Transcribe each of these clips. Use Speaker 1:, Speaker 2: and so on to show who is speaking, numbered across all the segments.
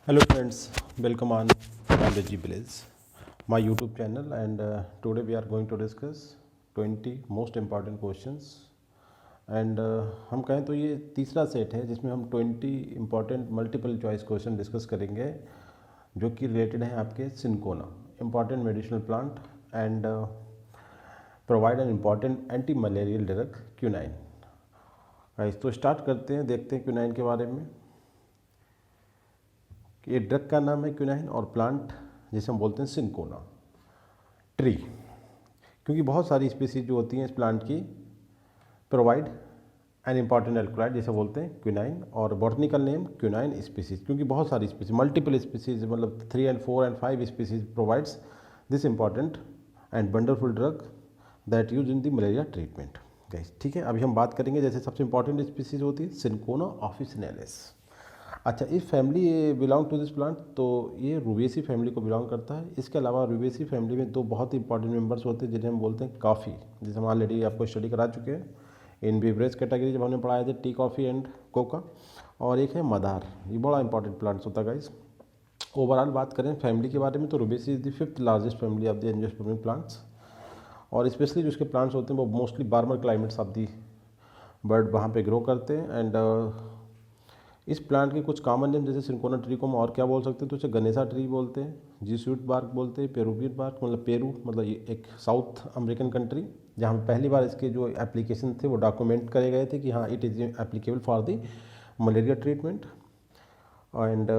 Speaker 1: Hello friends, welcome on Biology Village, my YouTube channel, and today we are going to discuss 20 most important questions. And हम कहें तो ये तीसरा set है जिसमें हम 20 important multiple choice question discuss करेंगे जो कि रिलेटेड हैं आपके cinchona, important medicinal plant and provide an important anti malarial drug quinine. तो स्टार्ट करते हैं, देखते हैं क्यूनाइन के बारे में। ये ड्रग का नाम है क्यूनाइन और प्लांट जिसे हम बोलते हैं सिनकोना ट्री, क्योंकि बहुत सारी स्पीसीज जो होती हैं इस प्लांट की प्रोवाइड एन इम्पॉर्टेंट एल्कोलाइड जिसे बोलते हैं क्यूनाइन, और बॉटनिकल नेम क्यूनाइन स्पीसीज, क्योंकि बहुत सारी स्पीसीज मल्टीपल स्पीसीज मतलब 3 and 4 and 5 species provides this important and wonderful drug that use in the malaria treatment. ठीक है, अभी हम बात करेंगे जैसे सबसे इंपॉर्टेंट स्पीसीज होती है सिनकोना ऑफिसिनेलिस। अच्छा, इस family belong to this plant, तो ये रूबेसी फैमिली को बिलोंग करता है। इसके अलावा रूबेसी फैमिली में दो बहुत इंपॉर्टेंट मेंबर्स होते हैं जिन्हें हम बोलते हैं कॉफ़ी, जिसे हम ऑलरेडी आपको स्टडी करा चुके हैं इन बेवरेज कैटेगरी जब हमने पढ़ाए थे टी, कॉफ़ी एंड कोका। और एक है मदार, ये बड़ा इंपॉर्टेंट प्लांट्स होता है गाइस। ओवरऑल बात करें फैमिली के बारे में तो Rubiaceae is the 5th largest family of the angiospermic plants, और स्पेशली जो उसके प्लांट्स होते हैं वो mostly warmer climates of the world वहाँ पे ग्रो करते हैं। एंड इस प्लांट के कुछ कॉमन नेम जैसे सिनकोना ट्री को हम और क्या बोल सकते हैं, तो इसे गनेसा ट्री बोलते हैं, जीसूट बार्क बोलते हैं, पेरुवियन बार्क मतलब पेरू मतलब ये एक साउथ अमेरिकन कंट्री जहाँ पे पहली बार इसके जो एप्लीकेशन थे वो डॉक्यूमेंट करे गए थे कि हाँ it is applicable for the malaria treatment. And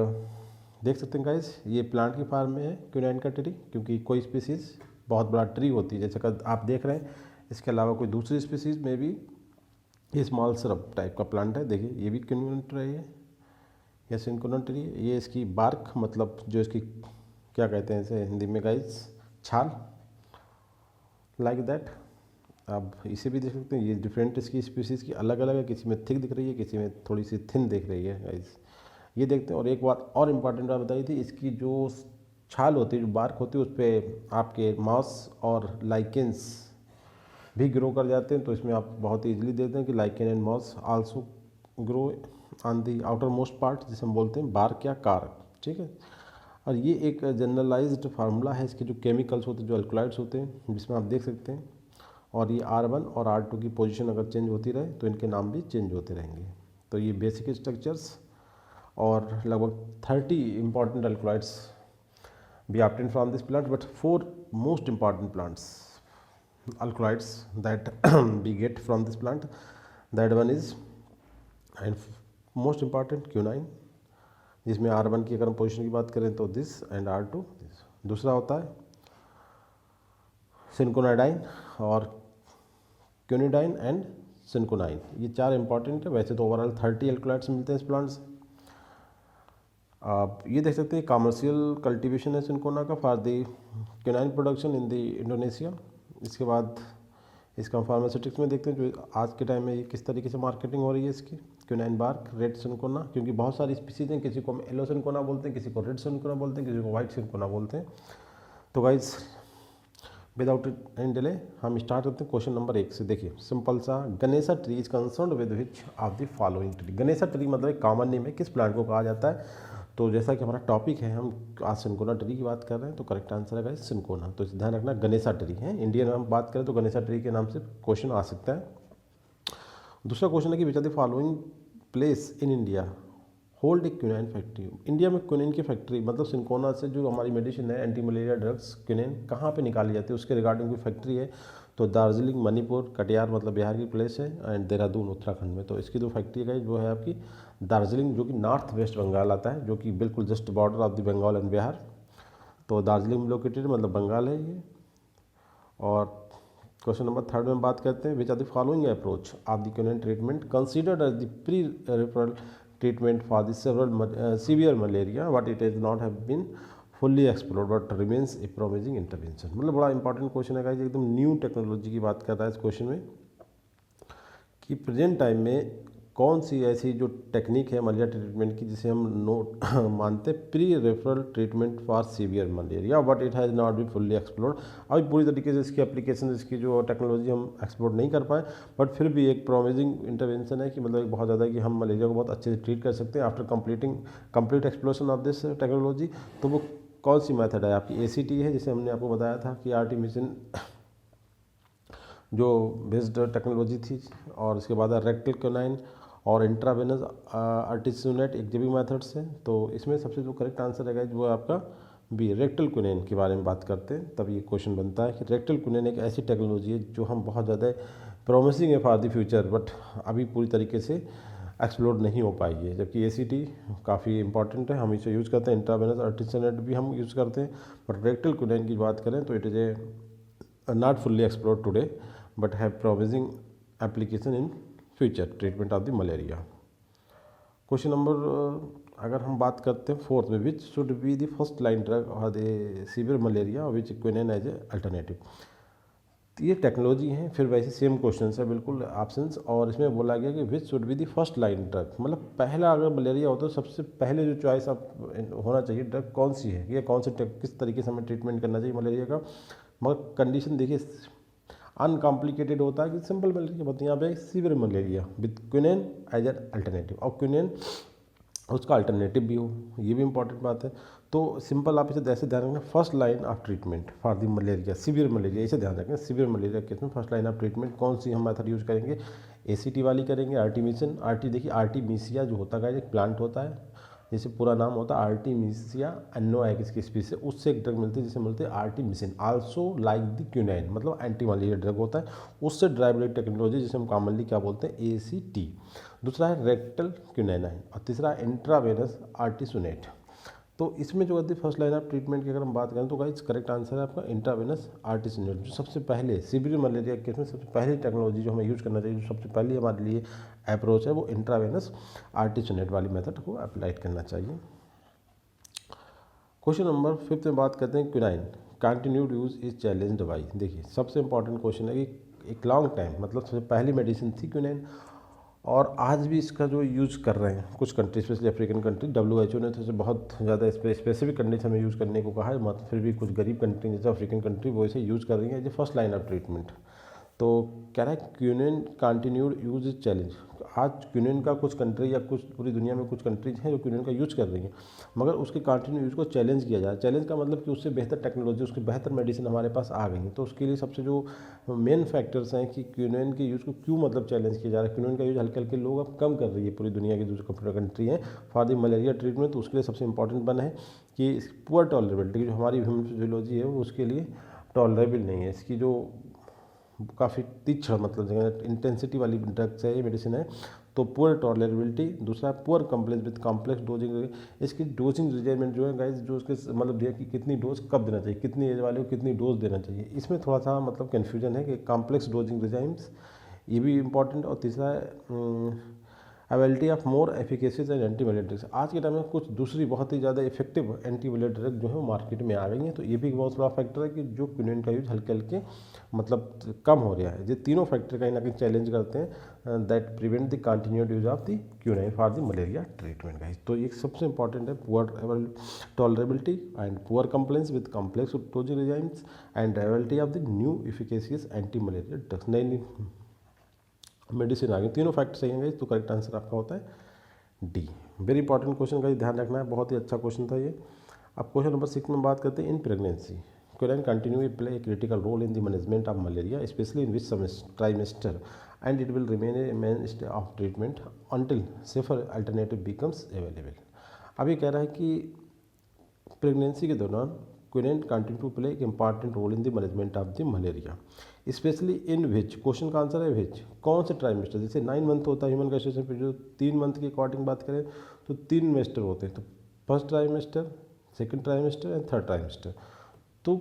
Speaker 1: देख सकते हैं गाइस ये प्लांट की फार्म में है क्यूनाइन का ट्री, क्योंकि कोई स्पीसीज़ बहुत बड़ा ट्री होती है जैसे आप देख रहे हैं। इसके अलावा कोई दूसरी स्पीसीज़ में भी ये स्मॉल सरब टाइप का प्लांट है। देखिए ये भी क्यूनाइन ट्री है या सिनकोना ट्री। ये इसकी बार्क मतलब जो इसकी क्या कहते हैं इसे हिंदी में गाइस, छाल, लाइक दैट। अब इसे भी देख सकते हैं, ये डिफरेंट इसकी स्पीसीज़ की अलग अलग है, किसी में थिक दिख रही है, किसी में थोड़ी सी थिन दिख रही है गाइस, ये देखते हैं। और एक बात और इम्पॉर्टेंट बात बताई थी, इसकी जो छाल होती है, जो बार्क होती है, उस पर आपके मॉस और लाइकेंस भी ग्रो कर जाते हैं। तो इसमें आप बहुत ईजिली देखते हैं कि lichen and moss also grow on the outermost part जिसे हम बोलते हैं बार्क या कारक। ठीक है, और ये एक जनरलाइज्ड फार्मूला है इसके जो केमिकल्स होते हैं, जो अल्कलाइड्स होते हैं, जिसमें आप देख सकते हैं। और ये R1 और R2 की पोजीशन अगर चेंज होती रहे तो इनके नाम भी चेंज होते रहेंगे। तो ये बेसिक स्ट्रक्चर्स और लगभग 30 important alkaloids B obtained from this plant, but 4 most important plants alkaloids that we get from this plant. That one is and most important quinine, जिसमें R1 की अगर हम पोजीशन की बात करें तो दिस एंड R2 दिस। दूसरा होता है सिनकोनाडाइन और क्यूनिडाइन एंड सिनकोनाइन, ये 4 इंपॉर्टेंट है। वैसे तो ओवरऑल 30 एल्कलॉइड्स मिलते हैं इस प्लांट से। आप ये देख सकते हैं कमर्शियल कल्टीवेशन है सिनकोना का for the quinine production in the Indonesia. इसके बाद इसका फार्मास्यूटिक्स में देखते हैं जो आज के टाइम में ये किस तरीके से मार्केटिंग हो रही है इसकी क्यूनाइन बार्क रेड सिनकोना, क्योंकि बहुत सारी स्पीसीज हैं, किसी को हम येलो सिनकोना बोलते हैं, किसी को रेड सिनकोना बोलते हैं, किसी को वाइट सिनकोना बोलते हैं। तो गाइज विदाउट एनी डिले हम स्टार्ट करते हैं क्वेश्चन नंबर 1 से। देखिए सिंपल सा, ganesa tree is concern with which of the following tree. Ganesa tree मतलब एक कॉमन नेम है, किस प्लांट को कहा जाता है। तो जैसा कि हमारा टॉपिक है, हम आज सिनकोना ट्री की बात कर रहे हैं, तो करेक्ट आंसर है गाइस सिनकोना। तो ध्यान रखना गनेसा ट्री है, इंडियन में हम बात करें तो गनेसा ट्री के नाम से क्वेश्चन आ सकता है। दूसरा क्वेश्चन है कि which are the following place in India hold a quinine factory. India में क्यूनाइन की फैक्ट्री मतलब सिनकोना से जो हमारी मेडिसिन है एंटी मलेरिया ड्रग्स क्यूनाइन कहाँ पे निकाली जाती है उसके रिगार्डिंग कोई फैक्ट्री है तो दार्जिलिंग मणिपुर, कटिहार मतलब बिहार की प्लेस है, एंड देहरादून उत्तराखंड में। तो इसकी जो फैक्ट्री है वो है आपकी दार्जिलिंग, जो कि नॉर्थ वेस्ट बंगाल आता है, जो कि बिल्कुल just border of the Bengal and Bihar. तो दार्जिलिंग में लोकेटेड मतलब बंगाल है ये। और क्वेश्चन नंबर 3 में बात करते हैं which are the following approach of the quinine treatment considered as the pre referral treatment for the several severe malaria but it is not have been fully explored but remains a promising intervention. मतलब बड़ा important question है guys, एकदम new technology की बात कर रहा है इस क्वेश्चन में कि प्रेजेंट टाइम में कौन सी ऐसी जो टेक्निक है मलेरिया ट्रीटमेंट की जिसे हम नोट मानते हैं pre referral treatment for severe malaria, but it has not be fully explored. अभी पूरी तरीके से इसकी एप्लीकेशन, इसकी जो टेक्नोलॉजी हम एक्सप्लोर नहीं कर पाए, बट फिर भी एक प्रॉमिजिंग इंटरवेंशन है कि मतलब एक बहुत ज़्यादा कि हम मलेरिया को बहुत अच्छे से ट्रीट कर सकते हैं after complete exploration of this technology. तो वो कौन सी मेथड है आपकी ACT है, जिसे हमने आपको बताया था कि RT मिशन जो बेस्ड टेक्नोलॉजी थी, और इसके बाद रेक्टल क्यूनाइन और इंट्रावेनस आर्टिसोनेट एग्जिबिंग मेथड्स हैं। तो इसमें सबसे जो करेक्ट आंसर है वो आपका बी, रेक्टल क्यूनाइन के बारे में बात करते हैं। तब ये क्वेश्चन बनता है कि रेक्टल क्यूनाइन एक ऐसी टेक्नोलॉजी है जो हम बहुत ज़्यादा प्रॉमिसिंग है फॉर द फ्यूचर, बट अभी पूरी तरीके से एक्सप्लोर नहीं हो पाई है। जबकि ACT काफ़ी इंपॉर्टेंट है, हम इसे यूज़ करते हैं। इंट्रावेनस आर्टिसोनेट भी हम यूज़ करते हैं, बट रेक्टल क्यूनाइन की बात करें तो it is a not fully explored today but have promising application in future treatment of the malaria. Question number अगर हम बात करते हैं फोर्थ में, which should be the first line drug और the severe malaria which quinine as a alternative. ये technology है, फिर वैसे सेम क्वेश्चन है बिल्कुल ऑप्शंस, और इसमें बोला गया कि विच should be the first line drug, मतलब पहला अगर मलेरिया हो तो सबसे पहले जो चॉइस आप होना चाहिए ड्रग कौन सी है, या कौन से किस तरीके से हमें ट्रीटमेंट करना चाहिए मलेरिया का। मगर कंडीशन देखिए अनकॉम्प्लिकेटेड होता है कि सिंपल मलेरिया होती है, यहाँ पे severe malaria with quinine as an alternative, और क्विनाइन उसका अल्टरनेटिव भी हो, ये भी इंपॉर्टेंट बात है। तो सिंपल आप इसे ऐसे ध्यान रखना, first line of treatment for the malaria severe malaria, इसे ध्यान रखें। सीवियर मलेरिया केस में फर्स्ट लाइन ऑफ ट्रीटमेंट कौन सी हम मेथड यूज़ करेंगे, ACT वाली करेंगे, आर्टिमिशन। देखिए आर्टिमीसिया जो होता है एक प्लांट होता है, जैसे पूरा नाम होता है आर्टिमीसिया एनोएक इसकी स्पीसीज, उससे एक ड्रग मिलती है जिसे मिलती है आर्टिमिसिन, आल्सो लाइक द क्यूनाइन, मतलब एंटी मलेरिया ड्रग होता है। उससे ड्राइवलेट टेक्नोलॉजी जिसे हम कॉमनली क्या बोलते हैं ACT। दूसरा है रेक्टल क्यूनाइन, और तीसरा इंट्रावेनस आर्टिसोनेट। तो इसमें जो होती है फर्स्ट लाइन ऑफ ट्रीटमेंट की अगर हम बात करें तो गाइस करेक्ट आंसर है आपका इंट्रावेनस आर्टिसोनेट, जो सबसे पहले सीवियर मलेरिया केस में सबसे पहली टेक्नोलॉजी जो हमें यूज़ करना चाहिए, जो सबसे पहली हमारे लिए अप्रोच है, वो इंट्रावेनस आर्टिसोनेट वाली मेथड को अप्लाई करना चाहिए। क्वेश्चन नंबर 5 में बात करते हैं quinine continued use is challenged by. देखिए सबसे इंपॉर्टेंट क्वेश्चन है कि एक लॉन्ग टाइम, मतलब सबसे पहली मेडिसिन थी क्विनाइन, और आज भी इसका जो यूज़ कर रहे हैं कुछ country, specially African country. WHO ने तो इसे बहुत ज़्यादा स्पेसिफिक कंडीशन में यूज़ करने को कहा है, मत फिर भी कुछ गरीब कंट्री जैसे अफ्रीकन कंट्री वो इसे यूज़ कर रही है as a first line of treatment. तो कह रहा है quinine continued use is challenge. आज क्विनाइन का कुछ कंट्री या कुछ पूरी दुनिया में कुछ कंट्रीज हैं जो क्विनाइन का यूज़ कर रही हैं, मगर उसके कंटिन्यू यूज़ को चैलेंज किया जाए। चैलेंज का मतलब कि उससे बेहतर टेक्नोलॉजी, उसकी बेहतर मेडिसिन हमारे पास आ गई है। तो उसके लिए सबसे जो मेन फैक्टर्स हैं कि क्विनाइन के यूज़ को क्यों मतलब चैलेंज किया जा रहा है, क्विनाइन का यूज़ हल्के हल्के लोग अब कम कर रही है पूरी दुनिया की जो कंट्री हैं फॉर द मलेरिया ट्रीटमेंट। तो उसके लिए सबसे इंपॉर्टेंट बना है कि पुअर टॉलरेबिलिटी, जो हमारी ह्यूमन फिजियोलॉजी है वो उसके लिए टॉलरेबल नहीं है। इसकी जो काफ़ी तीक्ष्ण, मतलब इंटेंसिटी वाली ड्रग्स है, ये मेडिसिन है, तो पुअर टॉलरेबिलिटी। दूसरा poor complex with complex dosing. इसकी डोजिंग रिजाइमेंट जो है गाइस, जो उसके मतलब दिया कि कितनी डोज कब देना चाहिए, कितनी एज वाले को कितनी डोज देना चाहिए, इसमें थोड़ा सा मतलब कन्फ्यूजन है कि कॉम्प्लेक्स डोजिंग रिजाइम्स, ये भी इंपॉर्टेंट। और तीसरा है availability of more efficacies and anti malaria drugs. आज के टाइम में कुछ दूसरी बहुत ही ज़्यादा इफेक्टिव एंटी मलेरिया ड्रग जो है वो मार्केट में आ गई हैं। तो ये भी एक बहुत बड़ा फैक्टर है कि जो क्विनाइन का यूज़ हल्के हल्के मतलब कम हो रहा है। ये तीनों फैक्टर कहीं ना कहीं चैलेंज करते हैं that prevent the continued use of the quinine for the malaria treatment guys. तो ये सबसे इंपॉर्टेंट है poor tolerability and poor compliance with complex dosing regimes and availability of the new efficacious anti malaria drugs. नई medicine आ गई, तीनों fact सही हैं। तो करेक्ट आंसर आपका होता है डी। वेरी इंपॉर्टेंट क्वेश्चन का ध्यान रखना है, बहुत ही अच्छा क्वेश्चन था ये। अब क्वेश्चन नंबर 6 में बात करते हैं in pregnancy quinine continue play a critical role in the management of malaria specially in which trimester and it will remain a mainstay of treatment until safer alternative becomes available. अब ये कह रहा है कि pregnancy के दौरान quinine continue to play एक important role in the management of the malaria specially in which. Question का आंसर है विच, कौन से ट्राइमेस्टर। जैसे 9 मंथ होता है ह्यूमन गेस्टेशन पीरियड, 3 मंथ की अकॉर्डिंग बात करें तो 3 मेस्टर होते हैं। तो first trimester, second trimester and third trimester. तो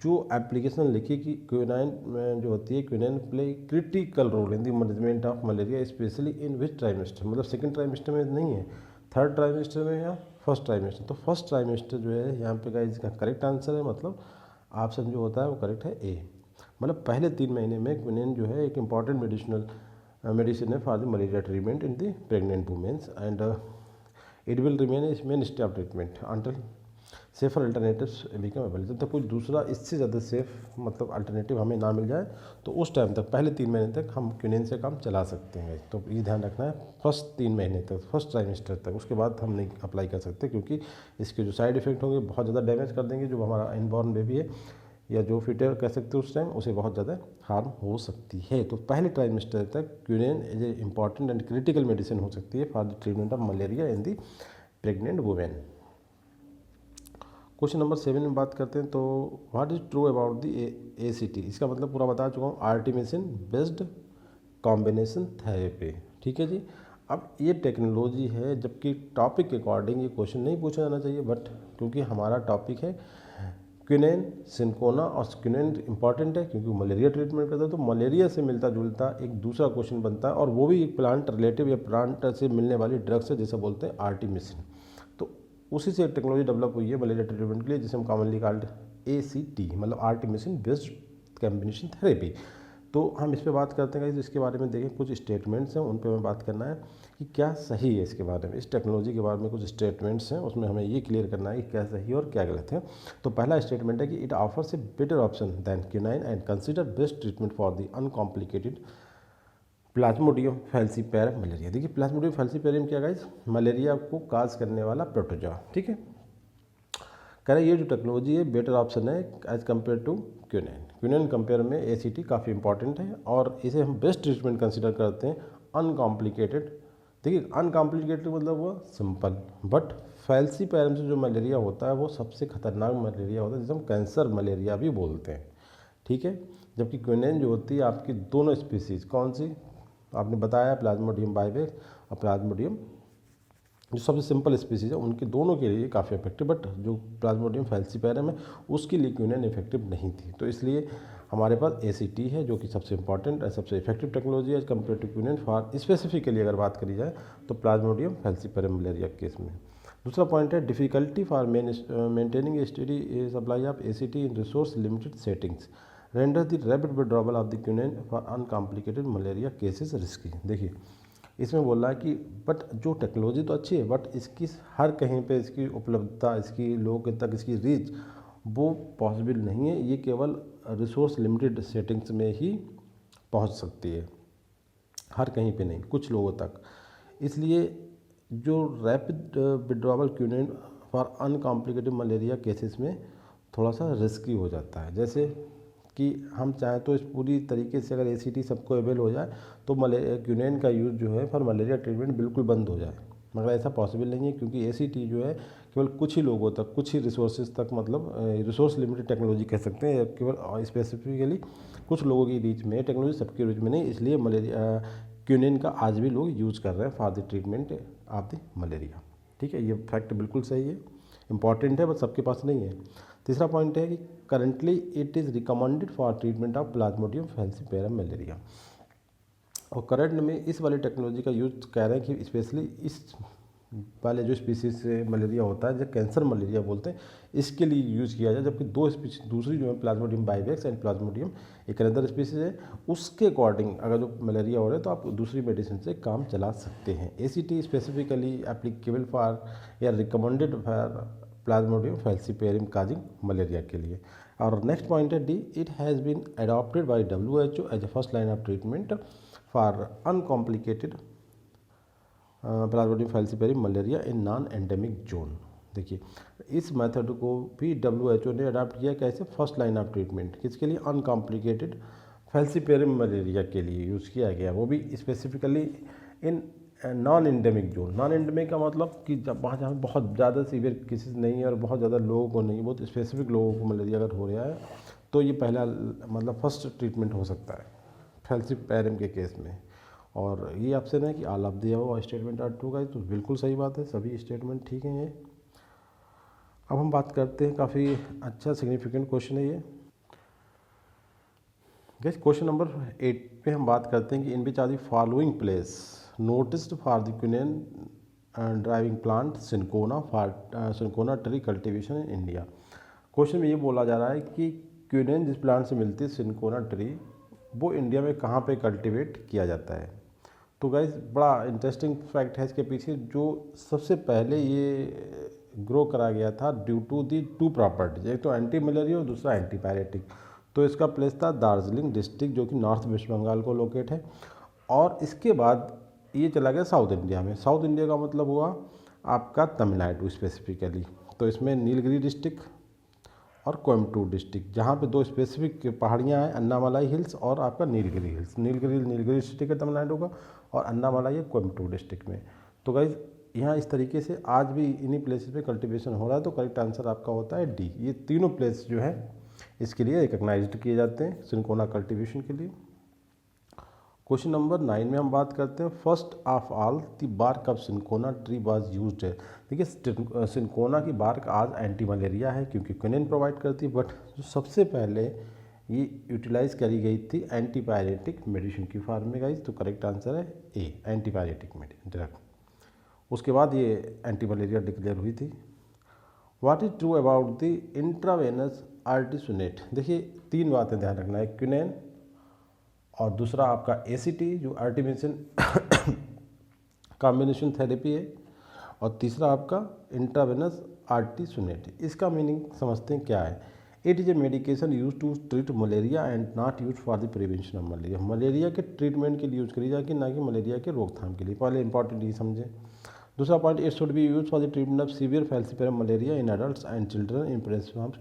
Speaker 1: जो एप्लीकेशन लिखी कि क्विनाइन में जो होती है quinine play critical role in the management of malaria specially in which trimester, मतलब सेकंड ट्राइमेस्टर में नहीं है, थर्ड ट्राइमेस्टर में या फर्स्ट ट्राइमेस्टर। तो फर्स्ट ट्राइमेस्टर जो है यहाँ पे गाइस इसका करेक्ट आंसर है, मतलब ऑप्शन जो होता है वो करेक्ट है ए। मतलब पहले 3 महीने में क्विनाइन जो है एक important medicinal medicine for the malaria treatment in the pregnant women, and it will remain a mainstay of treatment until safer alternatives become available. जब तक कोई दूसरा इससे ज़्यादा सेफ़ मतलब अल्टरनेटिव हमें ना मिल जाए तो उस टाइम तक पहले 3 महीने तक हम क्विनिन से काम चला सकते हैं। तो ये ध्यान रखना है फर्स्ट 3 महीने तक, फर्स्ट ट्राइमेस्टर तक, उसके बाद हम नहीं अप्लाई कर सकते क्योंकि इसके जो साइड इफ़ेक्ट होंगे बहुत ज़्यादा डैमेज कर देंगे जो हमारा इनबॉर्न बेबी है या जो फिटर कह सकते हैं उस टाइम, उसे बहुत ज़्यादा हार्म हो सकती है। तो पहले ट्राइमेस्टर तक quinine as a important and critical medicine हो सकती है for the treatment of malaria in the pregnant women. Question number 7 में बात करते हैं तो what is true about the ACT। इसका मतलब पूरा बता चुका हूँ, आर्टिमिसिन बेस्ड कॉम्बिनेशन थेरेपी। ठीक है जी। अब ये टेक्नोलॉजी है, जबकि टॉपिक के अकॉर्डिंग ये क्वेश्चन नहीं पूछा जाना चाहिए, बट क्योंकि हमारा टॉपिक है क्विनेन, सिनकोना और क्विनेन इंपॉर्टेंट है क्योंकि मलेरिया ट्रीटमेंट करता है, तो मलेरिया से मिलता जुलता एक दूसरा क्वेश्चन बनता है और वो भी एक प्लांट रिलेटिव या प्लांट से मिलने वाली ड्रग्स है जिसे बोलते हैं आर्टिमिसिन। तो उसी से एक टेक्नोलॉजी डेवलप हुई है मलेरिया ट्रीटमेंट के लिए जिसे हम कॉमनली कॉल्ड ACT मतलब आर्टिमिसिन बेस्ड कॉम्बिनेशन थेरेपी। तो हम इस पे बात करते हैं, इसके बारे में देखें कुछ स्टेटमेंट्स हैं उन पे हमें बात करना है कि क्या सही है इसके बारे में, इस टेक्नोलॉजी के बारे में कुछ स्टेटमेंट्स हैं उसमें हमें ये क्लियर करना है कि क्या सही है और क्या गलत है। तो पहला स्टेटमेंट है कि it offers a better option then quinine and consider best treatment for the uncomplicated Plasmodium falciparum malaria. देखिए प्लाज्मोडियम फैल्सीपैरम क्या गाइस, मलेरिया को काज करने वाला प्रोटोजोआ। ठीक है, कह रहे ये जो टेक्नोलॉजी है बेटर ऑप्शन है as compare to quinine. Quinine compare में ACT काफ़ी इंपॉर्टेंट है और इसे हम बेस्ट ट्रीटमेंट कंसिडर करते हैं अनकॉम्प्लिकेटेड। देखिए अनकॉम्प्लिकेटेड मतलब वो सिंपल, बट फैल्सीपैरम से जो मलेरिया होता है वो सबसे खतरनाक मलेरिया होता है जिसे हम कैंसर मलेरिया भी बोलते हैं। ठीक है, जबकि क्विनाइन जो होती है आपकी दोनों स्पीसीज कौन सी आपने बताया, प्लाज्मोडियम बाइवेक्स और प्लाज्मोडियम जो सबसे सिंपल स्पीसीज है उनके दोनों के लिए काफ़ी इफेक्टिव, बट जो प्लाज्मोडियम फैल्सीपैरम है उसके लिए क्विनाइन इफेक्टिव नहीं थी। तो इसलिए हमारे पास ACT है जो कि सबसे इंपॉर्टेंट और सबसे इफेक्टिव टेक्नोलॉजी है compare to quinine for specifically अगर बात करी जाए तो प्लाज्मोडियम फैल्सीपैरम मलेरिया केस में। दूसरा पॉइंट है difficulty for maintaining study supply of ACT in resource limited settings render the rapid withdrawal of the quinine for uncomplicated malaria cases risky. देखिए इसमें बोल रहा है कि बट जो टेक्नोलॉजी तो अच्छी है बट इसकी हर कहीं पे इसकी उपलब्धता, इसकी लोगों तक इसकी रीच वो पॉसिबल नहीं है, ये केवल रिसोर्स लिमिटेड सेटिंग्स में ही पहुंच सकती है, हर कहीं पे नहीं, कुछ लोगों तक। इसलिए जो rapid withdrawal quinine for uncomplicated malaria cases में थोड़ा सा रिस्की हो जाता है। जैसे कि हम चाहें तो इस पूरी तरीके से अगर ACT सबको अवेल हो जाए तो क्विनाइन का यूज़ जो है फॉर मलेरिया ट्रीटमेंट बिल्कुल बंद हो जाए, मगर ऐसा पॉसिबल नहीं है क्योंकि ACT जो है केवल कुछ ही लोगों तक, कुछ ही रिसोर्सेज तक, मतलब रिसोर्स लिमिटेड टेक्नोलॉजी कह सकते हैं, केवल स्पेसिफिकली कुछ लोगों की रीच में टेक्नोलॉजी, सबकी रीच में नहीं। इसलिए मलेरिया क्विनाइन का आज भी लोग यूज़ कर रहे हैं for the treatment of the malaria. ठीक है, ये फैक्ट बिल्कुल सही है, इंपॉर्टेंट है बट सबके पास नहीं है। तीसरा पॉइंट है कि currently it is recommended for treatment of Plasmodium falciparum malaria. और करंट में इस वाली टेक्नोलॉजी का यूज कह रहे हैं कि स्पेशली इस वाले जो स्पीसीज से मलेरिया होता है जो कैंसर मलेरिया बोलते हैं इसके लिए यूज़ किया जाए, जबकि दो स्पीसीज दूसरी जो है प्लाज्मोडियम बाइवेक्स एंड प्लाज्मोडियम एक अनदर स्पीसीज है, उसके अकॉर्डिंग अगर जो मलेरिया हो रहा है तो आप दूसरी मेडिसिन से काम चला सकते हैं। ACT स्पेसिफिकली एप्लीकेबल फॉर या recommended for Plasmodium falciparum causing malaria के लिए। और नेक्स्ट पॉइंट है D, it has been adopted by WHO as a first line of treatment for uncomplicated Plasmodium falciparum malaria in non endemic zone. देखिए इस method को भी WHO ने adopt किया कैसे, फर्स्ट लाइन ऑफ ट्रीटमेंट किसके लिए, अनकॉम्प्लिकेटेड फैल्सीपैरम मलेरिया के लिए यूज़ किया गया, वो भी specifically in non endemic zone. Non endemic का मतलब कि जब वहाँ जहाँ बहुत ज़्यादा सीवियर केसेस नहीं है और बहुत ज़्यादा लोगों को नहीं, बहुत स्पेसिफिक लोगों को मलेरिया अगर हो रहा है तो ये पहला मतलब फर्स्ट ट्रीटमेंट हो सकता है फैल्सीपैरम के केस में। और ये ऑप्शन है कि ऑल ऑफ दिया हुआ स्टेटमेंट आर ट्रू का, तो बिल्कुल सही बात है, सभी स्टेटमेंट ठीक हैं ये। अब हम बात करते हैं, काफ़ी अच्छा सिग्निफिकेंट क्वेश्चन है ये। गैस क्वेश्चन नंबर 8 पे हम बात करते हैं कि in which are the following place noticed for the quinine driving plant cinchona tree cultivation in India. Question में ये बोला जा रहा है कि क्विनाइन जिस प्लांट से मिलती है सिनकोना ट्री वो इंडिया में कहाँ पे कल्टीवेट किया जाता है। तो गाइस बड़ा इंटरेस्टिंग फैक्ट है इसके पीछे, जो सबसे पहले ये ग्रो करा गया था due to the two properties, एक तो एंटी मलेरिया और दूसरा एंटी पायरेटिक। तो इसका प्लेस था दार्जिलिंग डिस्ट्रिक्ट, जो कि नॉर्थ वेस्ट बंगाल को लोकेट है। और इसके बाद ये चला गया साउथ इंडिया में। साउथ इंडिया का मतलब हुआ आपका तमिलनाडु स्पेसिफिकली। तो इसमें नीलगिरी डिस्ट्रिक्ट और कोयम्बटूर डिस्ट्रिक्ट, जहाँ पे दो स्पेसिफिक पहाड़ियाँ हैं, अन्नामलाई हिल्स और आपका नीलगिरी हिल्स। नीलगिरी डिस्ट्रिक्ट है तमिलनाडु का, और अन्नामलाई है कोयम्बटूर डिस्ट्रिक्ट में। तो गाइज यहाँ इस तरीके से आज भी इन्हीं प्लेसेस पे कल्टीवेशन हो रहा है। तो करेक्ट आंसर आपका होता है डी। ये तीनों प्लेस जो है इसके लिए रिकग्नाइज्ड किए जाते हैं सिनकोना कल्टीवेशन के लिए। क्वेश्चन नंबर 9 में हम बात करते हैं first of all the bark of cinchona tree was used है। देखिए सिनकोना की बार्क आज एंटी मलेरिया है क्योंकि क्विनिन प्रोवाइड करती है, बट जो सबसे पहले ये यूटिलाइज करी गई थी एंटीपायरेटिक मेडिसिन की फॉर्म में गाइज। तो करेक्ट आंसर है ए, एंटीपायरेटिक मेडिसिन ड्रग। उसके बाद ये एंटी मलेरिया डिक्लेयर हुई थी। What is true about the intravenous artesunate. देखिए 3 बातें ध्यान रखना है, क्विनेन और दूसरा आपका एसीटी जो आर्टिमिसिन कॉम्बिनेशन थेरेपी है, और तीसरा आपका इंट्रावेनस आर्टिसोनेट। इसका मीनिंग समझते हैं क्या है। It is a medication use to treat malaria and not use for the prevention of malaria. Malaria के ट्रीटमेंट के लिए यूज़ करी जाएगी, ना कि मलेरिया के रोकथाम के लिए। पहले इंपॉर्टेंट ये समझें। दूसरा point, it should be use for the treatment of severe falciparum malaria in adults and children in press of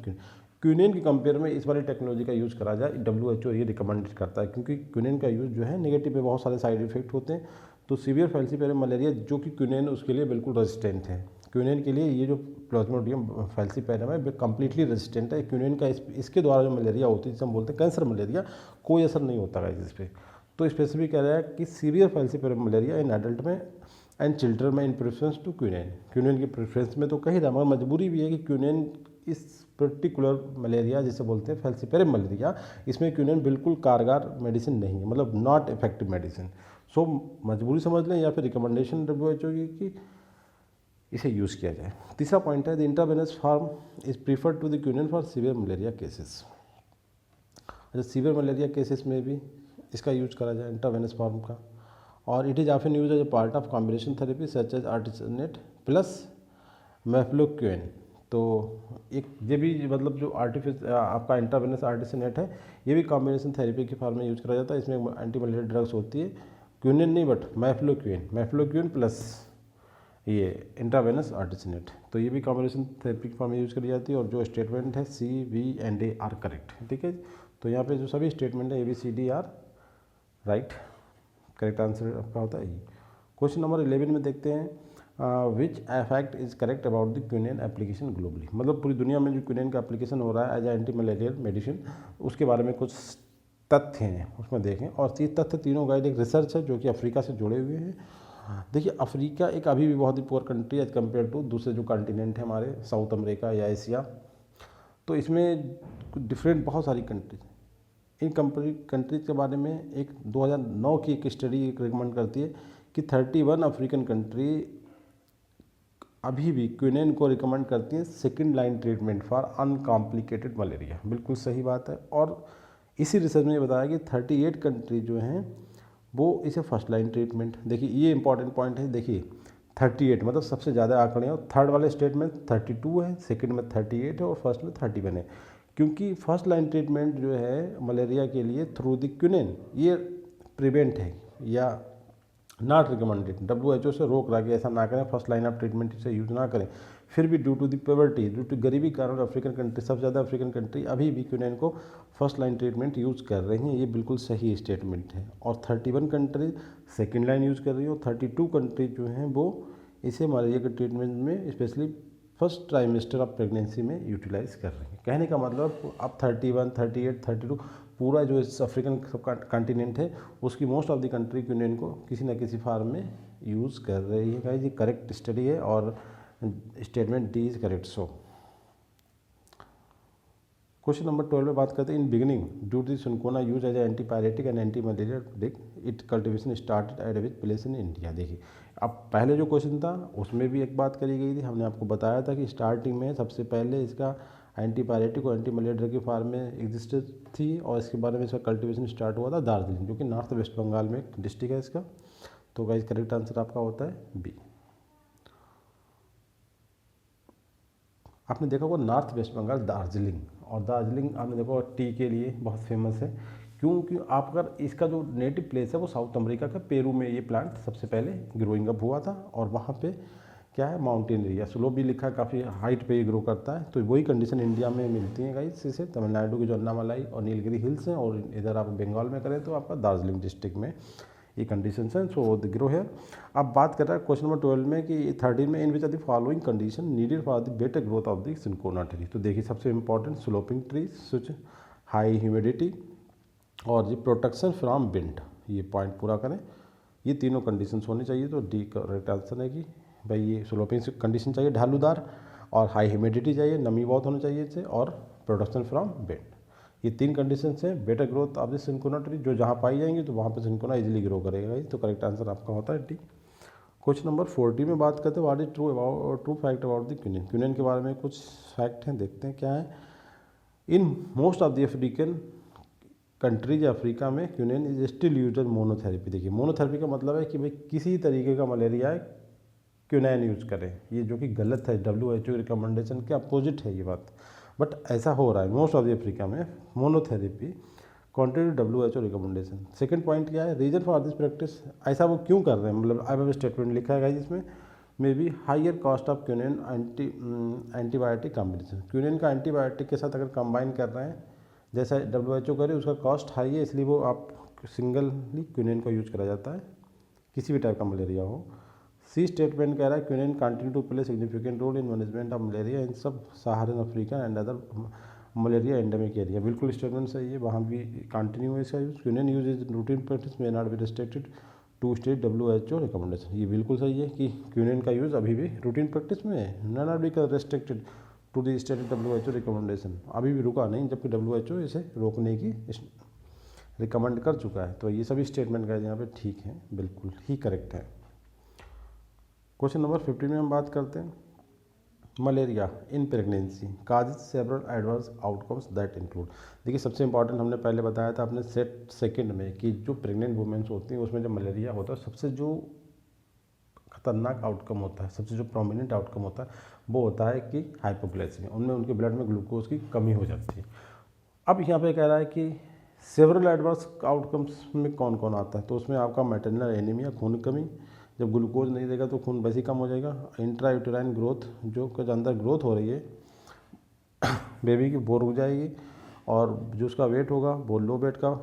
Speaker 1: quinine के कंपेयर में इस वाली टेक्नोलॉजी का यूज़ करा जाए। WHO ये रिकमेंड करता है, क्योंकि क्विनिन का यूज़ जो है नेगेटिव में बहुत सारे साइड इफेक्ट होते हैं। तो सीवियर फैल्सिपेरम मलेरिया जो कि क्विनिन उसके लिए बिल्कुल रेजिस्टेंट है। क्विनिन के लिए ये जो प्लाज्मोडियम फैल्सिपेरम है कम्प्लीटली रेजिस्टेंट है। क्विनिन का इसके द्वारा जो मलेरिया होती है जिसे हम बोलते हैं कैंसर मलेरिया, कोई असर नहीं होता है इस पर। तो स्पेसिफिक कह रहा है कि severe falciparum malaria in adult में एंड चिल्ड्रन में इन प्रेफरेंस टू क्विनिन। क्विनिन की प्रेफरेंस में तो कही रहा, मगर मजबूरी भी है कि क्विनिन इस पर्टिकुलर मलेरिया जिसे बोलते हैं फैल्सिपेरम मलेरिया, इसमें क्विनिन बिल्कुल कारगर मेडिसिन नहीं है, मतलब नॉट इफेक्टिव मेडिसिन। सो मजबूरी समझ लें या फिर रिकमेंडेशन WHO की कि इसे यूज़ किया जाए। तीसरा पॉइंट है the intravenous form is preferred to the quinine for severe malaria cases. अच्छा, सीवियर मलेरिया केसेस में भी इसका यूज करा जाए इंट्रावेनस फॉर्म का। और it is often use as a part of combination therapy such as artesunate plus mefloquine. तो एक ये भी मतलब जो आपका इंट्रावेनस आर्टिसोनेट है, ये भी कॉम्बिनेशन थेरेपी के फॉर्म में यूज करा जाता है। इसमें एंटी मलेरिया ड्रग्स होती है, क्विनिन नहीं बट मेफ्लोक्विन प्लस ये इंट्रावेनस आर्टिसोनेट। तो ये भी कॉम्बिनेशन थेरेपी के फॉर्म में यूज करी जाती है। और जो स्टेटमेंट है C, V and A are correct, ठीक है। तो यहाँ पे जो सभी स्टेटमेंट है ABCD are right, correct answer आपका होता है। क्वेश्चन नंबर 11 में देखते हैं which fact is correct about the quinine application globally. मतलब पूरी दुनिया में जो क्विनिन का एप्लीकेशन हो रहा है एज एंटी मलेरियल मेडिसिन, उसके बारे में कुछ तथ्य हैं उसमें देखें। और ये तथ्य तीनों गाइड एक रिसर्च है जो कि अफ्रीका से जुड़े हुए हैं। देखिए अफ्रीका एक अभी भी बहुत ही poor country as compare to दूसरे जो कॉन्टिनेंट है हमारे साउथ अमेरिका या एशिया। तो इसमें डिफरेंट बहुत सारी कंट्रीज, इन कंट्रीज के बारे में एक 2009 की एक स्टडी रिकमेंड करती है कि 31 अफ्रीकन कंट्री अभी भी क्विनिन को रिकमेंड करती हैं second line treatment for uncomplicated malaria. बिल्कुल सही बात है। और इसी रिसर्च में ये बताया कि 38 कंट्री जो हैं वो इसे फर्स्ट लाइन ट्रीटमेंट। देखिए ये इंपॉर्टेंट पॉइंट है। देखिए 38 मतलब सबसे ज़्यादा आंकड़े हैं। थर्ड वाले स्टेट में 32 है, सेकंड में 38 है और फर्स्ट में 31 है। क्योंकि फर्स्ट लाइन ट्रीटमेंट जो है मलेरिया के लिए थ्रू द क्विनिन ये प्रिवेंट है या नॉट रिकमेंडेड। WHO से रोक रहा कि ऐसा ना करें, फर्स्ट लाइन ऑफ ट्रीटमेंट इसे यूज़ ना करें। फिर भी due to the poverty, due to गरीबी कारण अफ्रीकन कंट्री, सबसे ज़्यादा अफ्रीकन कंट्री अभी भी क्विनिन को फर्स्ट लाइन ट्रीटमेंट यूज़ कर रही हैं। ये बिल्कुल सही स्टेटमेंट है। और 31 कंट्री सेकेंड लाइन यूज़ कर रही है और 32 कंट्री जो हैं वो इसे मलेरिया के ट्रीटमेंट में specially first trimester of pregnancy में यूटिलाइज कर रही हैं। कहने का मतलब अब 31, 38, 32 पूरा जो इस अफ्रीकन कॉन्टिनेंट है उसकी most of the country quinine को किसी न किसी फॉर्म में यूज़ कर रही है। गाइस ये करेक्ट स्टडी है और statement D is correct. So question number 12 में बात करते हैं in beginning due to cinchona use as antipyretic and anti malaria drug it cultivation started at which place in India. देखिए अब पहले जो क्वेश्चन था उसमें भी एक बात करी गई थी, हमने आपको बताया था कि स्टार्टिंग में सबसे पहले इसका एंटीपायरेटिक और एंटी मलेरिया ड्रग की फॉर्म में एग्जिस्टेड थी और इसके बारे में इसका कल्टिवेशन स्टार्ट हुआ था दार्जिलिंग, जो कि नॉर्थ वेस्ट बंगाल में एक डिस्ट्रिक्ट है इसका। तो गाइस करेक्ट आंसर आपका होता है बी। आपने देखा होगा नॉर्थ वेस्ट बंगाल दार्जिलिंग, और दार्जिलिंग आपने देखा होगा टी के लिए बहुत फेमस है। क्योंकि आप अगर इसका जो नेटिव प्लेस है वो साउथ अमेरिका का पेरू में ये प्लांट सबसे पहले ग्रोइंग अप हुआ था, और वहाँ पे क्या है माउंटेन एरिया, स्लो भी लिखा है, काफ़ी हाइट पे ये ग्रो करता है। तो वही कंडीशन इंडिया में मिलती है गाइस इसे, तमिलनाडु की जो अन्नामलाई और नीलगिरी हिल्स हैं, और इधर आप बंगाल में करें तो आपका दार्जिलिंग डिस्ट्रिक्ट में ये कंडीशन हैं। So the grow here. अब बात कर रहा है क्वेश्चन नंबर 12 में कि 13 में in which are the following condition needed for the better growth of the cinchona tree. तो देखिए सबसे important sloping tree, switch high humidity और ये प्रोटेक्शन फ्रॉम विंड, ये पॉइंट पूरा करें। ये तीनों कंडीशंस होनी चाहिए। तो डी करेक्ट आंसर है कि भाई ये स्लोपिंग कंडीशन चाहिए ढालूदार, और हाई ह्यूमिडिटी चाहिए, नमी बहुत होनी चाहिए इसे, और प्रोटेक्शन फ्रॉम विंड। ये तीन कंडीशन हैं better growth of the cinchona tree, जो जहाँ पाई जाएंगी तो वहाँ पे सिंकोना इजीली ग्रो करेगा। तो करेक्ट आंसर आपका होता है डी। क्वेश्चन नंबर 40 में बात करते हैं what is true fact about the quinine. Quinine के बारे में कुछ फैक्ट हैं, देखते हैं क्या है। In most of the African countries Africa में quinine is still used as monotherapy. देखिए मोनोथेरेपी का मतलब है कि भाई किसी तरीके का मलेरिया है क्विनाइन यूज करें, ये जो कि गलत है, WHO रिकमेंडेशन के अपोजिट है ये बात, बट ऐसा हो रहा है मोस्ट ऑफ द अफ्रीका में monotherapy contrary to WHO recommendation. Second point क्या है, रीजन फॉर दिस प्रैक्टिस, ऐसा वो क्यों कर रहे हैं, मतलब आई हैव स्टेटमेंट लिखा है जिसमें may be higher cost of quinine antibiotic combination. Quinine का एंटीबायोटिक के साथ अगर कंबाइन कर रहे हैं जैसा WHO करे, उसका कॉस्ट हाई है, इसलिए वो आप सिंगल क्विनिन का यूज करा जाता है किसी भी टाइप का मलेरिया हो। सी स्टेटमेंट कह रहा है quinine continue to play significant role in management of malaria in sub Saharan Africa and other malaria endemic area. बिल्कुल स्टेटमेंट सही है, वहाँ भी कंटिन्यू है इसका use. Quinine use is routine practice may not be restricted to state WHO recommendation. ये बिल्कुल सही है कि क्विनिन का यूज़ अभी भी रूटीन प्रैक्टिस में है, not be restricted to the state WHO recommendation, अभी भी रुका नहीं, जबकि WHO इसे रोकने की रिकमेंड कर चुका है। तो ये सभी स्टेटमेंट का यहाँ पे ठीक है, बिल्कुल ही करेक्ट है। क्वेश्चन नंबर 15 में हम बात करते हैं malaria in pregnancy causes several adverse outcomes that include. देखिए सबसे इंपॉर्टेंट हमने पहले बताया था अपने सेकंड में कि जो प्रेग्नेंट वुमेन्स होती हैं उसमें जब मलेरिया होता है सबसे जो खतरनाक आउटकम होता है, सबसे जो प्रोमिनेंट आउटकम होता है वो होता है कि हाइपोग्लाइसीमिया, उनमें उनके ब्लड में ग्लूकोज की कमी हो जाती है। अब यहाँ पे कह रहा है कि सेवरल एडवर्स आउटकम्स में कौन कौन आता है, तो उसमें आपका मैटरनल एनीमिया, खून कमी, जब ग्लूकोज नहीं देगा तो खून वैसे ही कम हो जाएगा। इंट्रायूटेराइन ग्रोथ, जो कुछ अंदर ग्रोथ हो रही है बेबी की वो रुक जाएगी, और जो उसका वेट होगा वो लो वेट का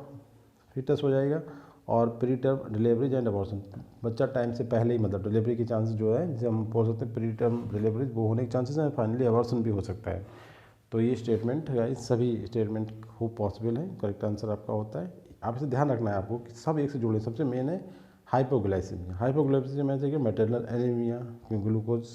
Speaker 1: फीटस हो जाएगा। और pre term deliveries and abortion, बच्चा टाइम से पहले ही मतलब डिलीवरी के चांसेस जो है जिसे हम बोल सकते हैं प्री टर्म डिलीवरीज वो होने के चांसेस हैं, फाइनली अबॉर्शन भी हो सकता है। तो ये स्टेटमेंट गाइस सभी स्टेटमेंट खूब पॉसिबल है, करेक्ट आंसर आपका होता है। आप इसे ध्यान रखना है आपको कि सब एक से जुड़े। सबसे मेन है हाइपोग्लाइसीमिया, हाइपोग्लाइसीमिया में से मैटरनल एनीमिया, ग्लूकोज,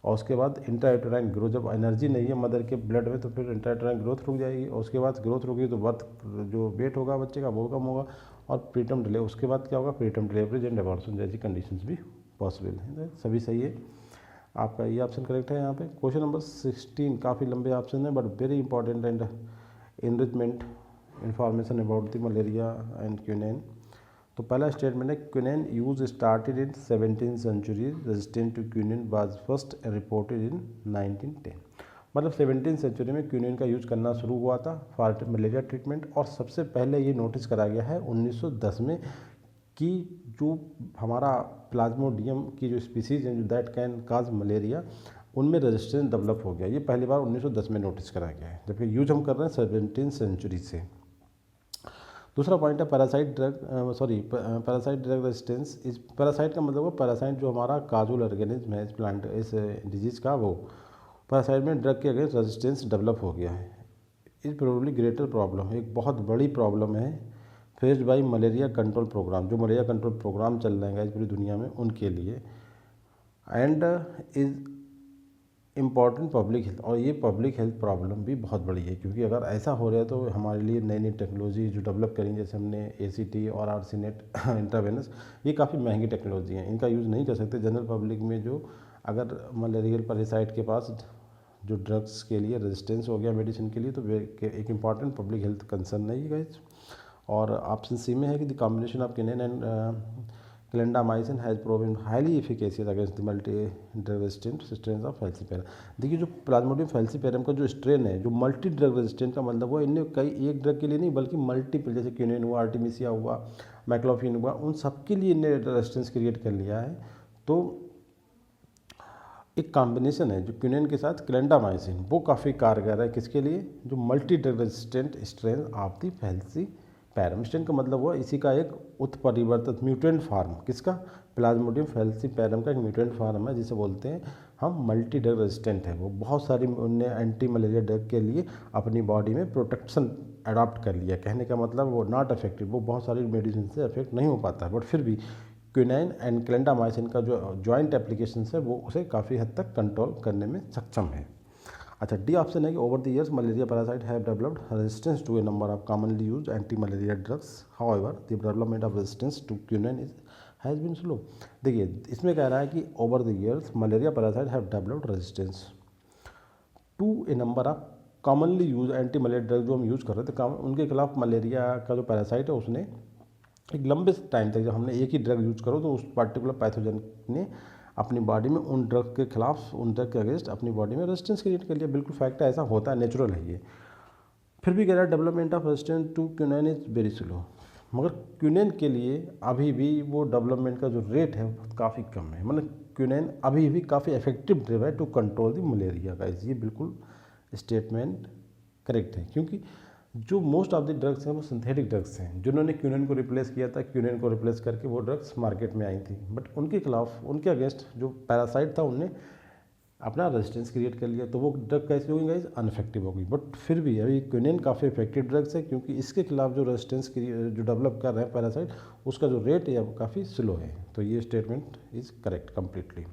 Speaker 1: और उसके बाद इंट्रायूटेराइन ग्रोथ, जब एनर्जी नहीं है मदर के ब्लड में तो फिर इंट्रायूटेराइन ग्रोथ रुक जाएगी, और उसके बाद ग्रोथ रुकी तो बर्थ जो वेट होगा बच्चे का वो कम होगा, और प्रीटर्म डिले, उसके बाद क्या होगा प्रीटर्म डिलीवरी एंड अबॉर्शन जैसी कंडीशंस भी पॉसिबल हैं। सभी सही है, आपका ये ऑप्शन करेक्ट है यहाँ पे। क्वेश्चन नंबर 16 काफ़ी लंबे ऑप्शन है but very important and enrichment information about the malaria and quinine. तो पहला स्टेटमेंट है quinine use started in 17th century, resistant to quinine was first reported in 1910। मतलब 17th सेंचुरी में क्विनाइन का use करना शुरू हुआ था फॉर मलेरिया ट्रीटमेंट, और सबसे पहले ये नोटिस करा गया है 1910 में कि जो हमारा प्लाज्मोडियम की जो स्पीसीज हैं जो दैट कैन काज मलेरिया, उनमें रेजिस्टेंस डेवलप हो गया। ये पहली बार 1910 में नोटिस करा गया है, जबकि यूज हम कर रहे हैं 17th सेंचुरी से। दूसरा पॉइंट है पैरासाइट ड्रग रेजिस्टेंस। इस पैरासाइट का मतलब वो पैरासाइट जो हमारा काजुल ऑर्गेनिज्म है इस प्लांट इस डिजीज़ का, वो पैरासाइट में ड्रग के अगेंस्ट रेजिस्टेंस डेवलप हो गया है। इस प्रोबेबली ग्रेटर प्रॉब्लम, एक बहुत बड़ी प्रॉब्लम है faced by malaria control program, जो मलेरिया कंट्रोल प्रोग्राम चल रहे हैं इस पूरी दुनिया में उनके लिए, and is important public health. और ये पब्लिक हेल्थ प्रॉब्लम भी बहुत बड़ी है, क्योंकि अगर ऐसा हो रहा है तो हमारे लिए नई नई टेक्नोलॉजी जो डेवलप करेंगे, जैसे हमने ACT और आर्सेनेट इंट्रावेनस, ये काफ़ी महंगी टेक्नोलॉजी हैं, इनका यूज़ नहीं कर सकते जनरल पब्लिक में। जो अगर मलेरियल पैरासाइट के पास जो ड्रग्स के लिए रेजिस्टेंस हो गया मेडिसिन के लिए, तो एक इम्पॉर्टेंट पब्लिक हेल्थ कंसर्न है ये गाइस। और ऑप्शन सी में है कि the combination of quinine and clindamycin has proven highly efficacious against the multi drug resistant strain of falciparum. देखिए जो प्लाज्मोडियम फैल्सीपेरम का जो स्ट्रेन है, जो मल्टी ड्रग रेजिस्टेंट का मतलब हुआ इनने कई एक ड्रग के लिए नहीं बल्कि मल्टीपल, जैसे क्यूनिन हुआ, आर्टिमिसिया हुआ, मैक्लोफिन हुआ, उन सब के लिए इनने रेजिस्टेंस क्रिएट कर लिया है। तो एक कॉम्बिनेशन है जो क्यूनिन के साथ क्लेंडामाइसिन, वो काफ़ी कारगर है किसके लिए, जो multi drug resistant strain of the falciparum. Strain का मतलब हुआ इसी का एक उत्परिवर्तित म्यूटेंट फार्म, किसका, प्लाज्मोडियम फैल्सीपेरम का एक म्यूटेंट फार्म है जिसे बोलते हैं हम मल्टी ड्रग रेजिस्टेंट है। वो बहुत सारी उनने एंटी मलेरिया ड्रग के लिए अपनी बॉडी में प्रोटेक्शन अडॉप्ट कर लिया। कहने का मतलब वो नॉट अफेक्टेड, वो बहुत सारी मेडिसिन से अफेक्ट नहीं हो पाता है, बट फिर भी क्विनाइन एंड क्लेंडामाइसिन का जो जॉइंट एप्लीकेशन है वो उसे काफ़ी हद तक कंट्रोल करने में सक्षम है। अच्छा, डी ऑप्शन है कि over the years malaria parasite have developed resistance to a number of commonly used anti malaria drugs, however the development of resistance to quinine has been slow. देखिए इसमें कह रहा है कि over the years malaria parasite have developed resistance to a number of commonly use anti malaria drug जो हम use कर रहे थे उनके खिलाफ मलेरिया का जो पैरासाइट है उसने एक लंबे टाइम तक, जब हमने एक ही ड्रग यूज करो तो उस पर्टिकुलर पैथोजन ने अपनी बॉडी में उन ड्रग के खिलाफ, उन ड्रग के अगेंस्ट अपनी बॉडी में रेजिस्टेंस क्रिएट कर लिया। बिल्कुल फैक्ट है, ऐसा होता है, नेचुरल है ये। फिर भी कह रहा है development of resistance to quinine is very slow, मगर क्यूनाइन के लिए अभी भी वो डेवलपमेंट का जो रेट है काफ़ी कम है। मतलब क्यूनाइन अभी भी काफ़ी इफेक्टिव ड्रग है टू कंट्रोल द मलेरिया का। ये बिल्कुल स्टेटमेंट करेक्ट है, क्योंकि जो मोस्ट ऑफ द ड्रग्स हैं वो सिंथेटिक ड्रग्स हैं। जिन्होंने क्यूनिन को रिप्लेस किया था, क्यूनिन को रिप्लेस करके वो ड्रग्स मार्केट में आई थी, बट उनके खिलाफ, उनके अगेंस्ट जो पैरासाइट था उनने अपना रेजिस्टेंस क्रिएट कर लिया, तो वो ड्रग कैसे होगी गाइस, अनइफेक्टिव होगी। बट फिर भी अभी क्यूनिन काफ़ी इफेक्टिव ड्रग्स है, क्योंकि इसके खिलाफ जो रेजिस्टेंस जो डेवलप कर रहे हैं पैरासाइट, उसका जो रेट है वो काफ़ी स्लो है। तो ये statement is correct completely.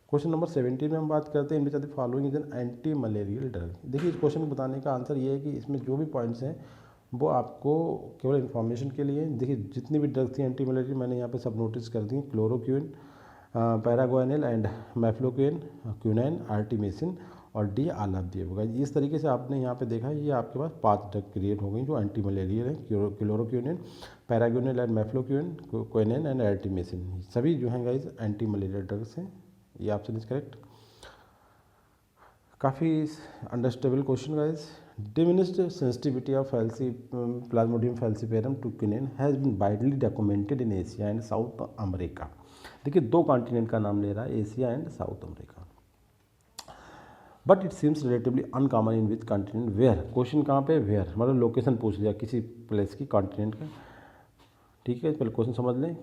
Speaker 1: Question number 17 में हम बात करते हैं in which are the following is an anti malarial drug. देखिए इस क्वेश्चन को बताने का आंसर ये है कि इसमें जो भी पॉइंट्स हैं वो आपको केवल इन्फॉर्मेशन के लिए। देखिए जितनी भी ड्रग थी एंटी मलेरियल मैंने यहाँ पे सब नोटिस कर दी, क्लोरोक्विन, पैरागोनिल एंड मैफ्लोक्विन, क्यूनाइन, आर्टिमिसिन और D all of the above. इस तरीके से आपने यहाँ पे देखा, ये आपके पास 5 ड्रग क्रिएट हो गई जो एंटी मलेरियल है, chloroquine, proguanil and mefloquine, quinine and artemisinin. सभी जो हैं गाइज एंटी मलेरियल ड्रग्स हैं। ये ऑप्शन इज करेक्ट। काफ़ी understandable question guys. Diminished sensitivity of plasmodium falciparum to quinine has been widely documented in Asia and South America. देखिए 2 continent का नाम ले रहा है, Asia and South America. But it seems relatively uncommon in which continent where. Question कहाँ पे, where मतलब location पूछ लिया किसी प्लेस की, कॉन्टिनेंट का। ठीक है, पहले क्वेश्चन समझ लें।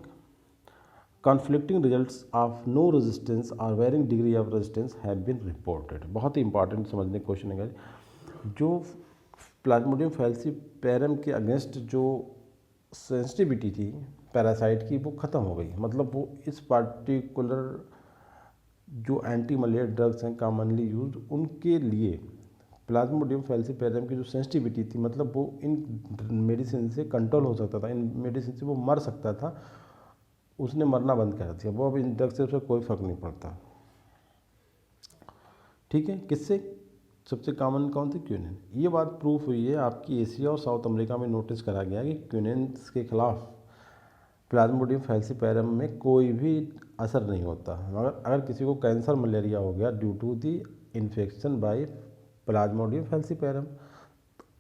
Speaker 1: Conflicting results of no resistance or varying degree of resistance have been reported। बहुत ही इंपॉर्टेंट समझने क्वेश्चन है। जो प्लाज्मोडियम फैल्सीपेरम के अगेंस्ट जो सेंसिटिविटी थी पैरासाइट की वो ख़त्म हो गई। मतलब वो इस पार्टिकुलर जो एंटी मलेरिया ड्रग्स हैं कॉमनली यूज, उनके लिए प्लाज्मोडियम फैल्सीपेरम की जो सेंसिटिविटी थी, मतलब वो इन मेडिसिन से कंट्रोल हो सकता था, इन मेडिसिन से वो मर सकता था, उसने मरना बंद कर दिया। वो अब इन ड्रग से उसे कोई फ़र्क नहीं पड़ता। ठीक है, किससे सबसे कॉमन कौन सी, क्यूनिन। ये बात प्रूफ हुई है आपकी एशिया और साउथ अमेरिका में नोटिस करा गया कि क्यूनिन के खिलाफ प्लाज्मोडियम फैल्सीपेरम में कोई भी असर नहीं होता। मगर अगर किसी को कैंसर मलेरिया हो गया due to the infection by Plasmodium falciparum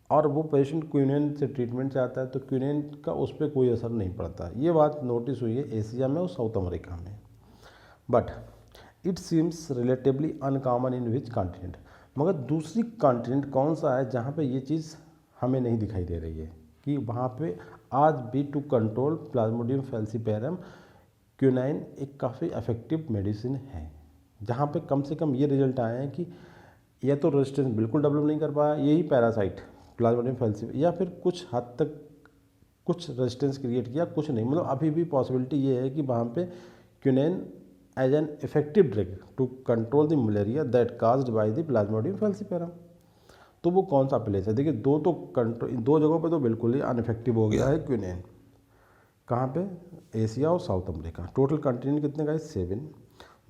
Speaker 1: और वो पेशेंट क्विनाइन से ट्रीटमेंट चाहता है तो क्विनाइन का उस पर कोई असर नहीं पड़ता। ये बात नोटिस हुई है एशिया में और साउथ अमेरिका में। But it seems relatively uncommon in which continent. मगर दूसरी कॉन्टिनेंट कौन सा है जहाँ पे ये चीज़ हमें नहीं दिखाई दे रही है कि वहाँ पे आज भी to control Plasmodium falciparum quinine एक काफ़ी इफेक्टिव मेडिसिन है, जहाँ पे कम से कम ये रिजल्ट आए हैं कि या तो रेजिस्टेंस बिल्कुल डेवलप नहीं कर पाया यही पैरासाइट प्लाज्मोडियम फैल्सीपेरम, या फिर कुछ हद तक कुछ रेजिस्टेंस क्रिएट किया, कुछ नहीं। मतलब अभी भी पॉसिबिलिटी ये है कि वहाँ पे quinine as an effective drug to control the malaria that caused by the Plasmodium falciparum. तो वो कौन सा प्लेस है, देखिए दो जगहों पे तो बिल्कुल ही अनइफेक्टिव हो गया है क्विनाइन। कहाँ पे, एशिया और साउथ अमेरिका। टोटल कंटिनेंट कितने का है, 7।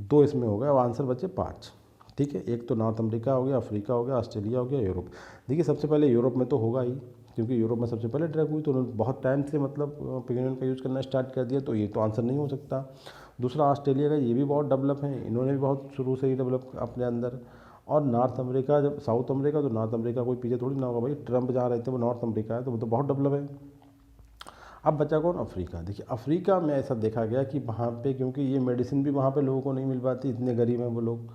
Speaker 1: 2 इसमें हो गया, अब आंसर बचे 5। ठीक है, एक तो नॉर्थ अमेरिका हो गया, अफ्रीका हो गया, ऑस्ट्रेलिया हो गया, यूरोप। देखिए सबसे पहले यूरोप में तो होगा ही, क्योंकि यूरोप में सबसे पहले ड्रग हुई, तो उन्होंने बहुत टाइम से मतलब क्विनोन का यूज़ करना स्टार्ट कर दिया, तो ये तो आंसर नहीं हो सकता। दूसरा ऑस्ट्रेलिया का, ये भी बहुत डेवलप है, इन्होंने भी बहुत शुरू से ही डेवलप अपने अंदर। और नॉर्थ अमेरिका, जब साउथ अमेरिका, तो नॉर्थ अमेरिका कोई पीछे थोड़ी ना होगा भाई, ट्रम्प जहाँ रहते हैं वो नॉर्थ अमेरिका है, तो वो तो बहुत डेवलप है। अब बचा कौन? अफ्रीका। देखिए अफ्रीका में ऐसा देखा गया कि वहाँ पे, क्योंकि ये मेडिसिन भी वहाँ पे लोगों को नहीं मिल पाती, इतने गरीब हैं वो लोग,